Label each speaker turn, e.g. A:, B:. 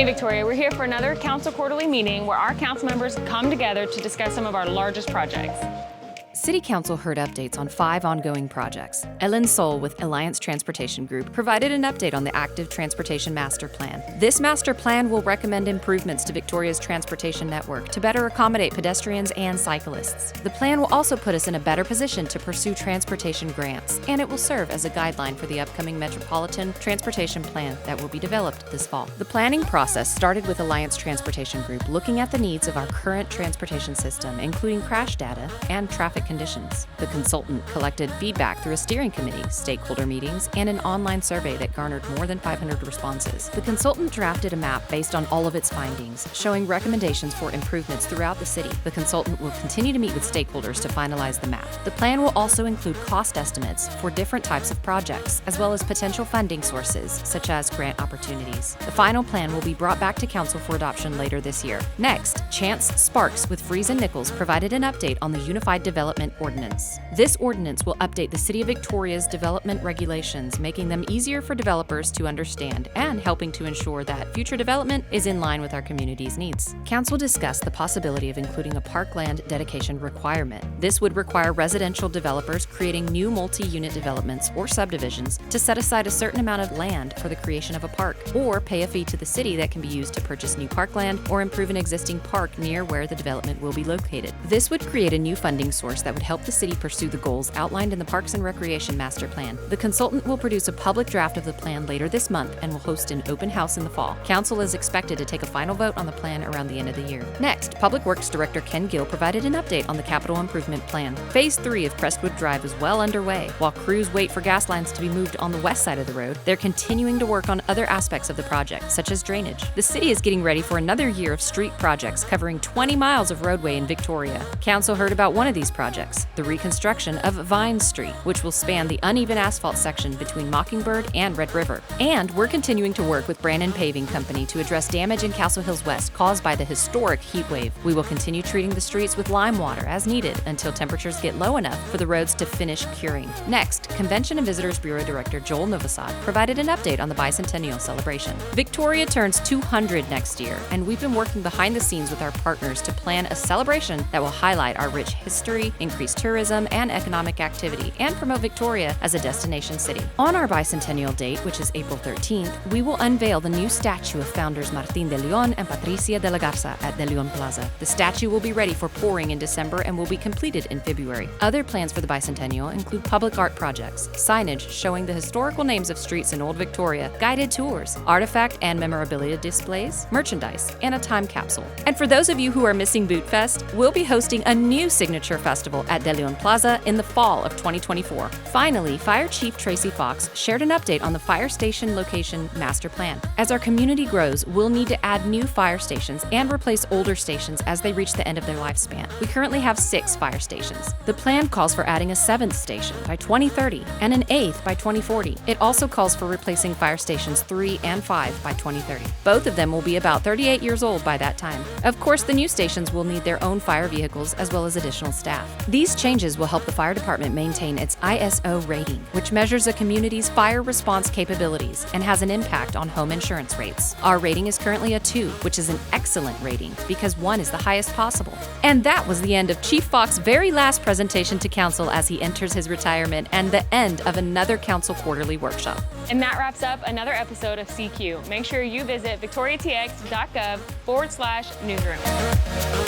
A: Victoria. We're here for another Council Quarterly meeting where our council members come together to discuss some of our largest projects.
B: City Council heard updates on 5 ongoing projects. Ellen Soul with Alliance Transportation Group provided an update on the active Transportation Master Plan. This master plan will recommend improvements to Victoria's transportation network to better accommodate pedestrians and cyclists. The plan will also put us in a better position to pursue transportation grants, and it will serve as a guideline for the upcoming Metropolitan Transportation Plan that will be developed this fall. The planning process started with Alliance Transportation Group looking at the needs of our current transportation system, including crash data and traffic conditions. The consultant collected feedback through a steering committee, stakeholder meetings, and an online survey that garnered more than 500 responses. The consultant drafted a map based on all of its findings, showing recommendations for improvements throughout the city. The consultant will continue to meet with stakeholders to finalize the map. The plan will also include cost estimates for different types of projects, as well as potential funding sources, such as grant opportunities. The final plan will be brought back to Council for adoption later this year. Next, Chance Sparks with Fries and Nichols provided an update on the Unified Development Ordinance. This ordinance will update the City of Victoria's development regulations, making them easier for developers to understand and helping to ensure that future development is in line with our community's needs. Council discussed the possibility of including a parkland dedication requirement. This would require residential developers creating new multi-unit developments or subdivisions to set aside a certain amount of land for the creation of a park, or pay a fee to the city that can be used to purchase new parkland or improve an existing park near where the development will be located. This would create a new funding source that would help the city pursue the goals outlined in the Parks and Recreation Master Plan. The consultant will produce a public draft of the plan later this month and will host an open house in the fall. Council is expected to take a final vote on the plan around the end of the year. Next, Public Works Director Ken Gill provided an update on the Capital Improvement Plan. Phase 3 of Crestwood Drive is well underway. While crews wait for gas lines to be moved on the west side of the road, they're continuing to work on other aspects of the project, such as drainage. The city is getting ready for another year of street projects covering 20 miles of roadway in Victoria. Council heard about one of these projects, the reconstruction of Vine Street, which will span the uneven asphalt section between Mockingbird and Red River. And we're continuing to work with Brandon Paving Company to address damage in Castle Hills West caused by the historic heat wave. We will continue treating the streets with lime water as needed until temperatures get low enough for the roads to finish curing. Next, Convention and Visitors Bureau Director Joel Novosad provided an update on the Bicentennial celebration. Victoria turns 200 next year, and we've been working behind the scenes with our partners to plan a celebration that will highlight our rich history, increase tourism and economic activity, and promote Victoria as a destination city. On our bicentennial date, which is April 13th, we will unveil the new statue of founders Martín de León and Patricia de la Garza at De León Plaza. The statue will be ready for pouring in December and will be completed in February. Other plans for the bicentennial include public art projects, signage showing the historical names of streets in Old Victoria, guided tours, artifact and memorabilia displays, merchandise, and a time capsule. And for those of you who are missing Boot Fest, we'll be hosting a new signature festival at De León Plaza in the fall of 2024. Finally, Fire Chief Tracy Fox shared an update on the fire station location master plan. As our community grows, we'll need to add new fire stations and replace older stations as they reach the end of their lifespan. We currently have 6 fire stations. The plan calls for adding a 7th station by 2030 and an 8th by 2040. It also calls for replacing fire stations 3 and 5 by 2030. Both of them will be about 38 years old by that time. Of course, the new stations will need their own fire vehicles as well as additional staff. These changes will help the fire department maintain its ISO rating, which measures a community's fire response capabilities and has an impact on home insurance rates. Our rating is currently a 2, which is an excellent rating because 1 is the highest possible. And that was the end of Chief Fox's very last presentation to Council as he enters his retirement and the end of another Council Quarterly workshop.
A: And that wraps up another episode of CQ. Make sure you visit victoriatx.gov/newsroom.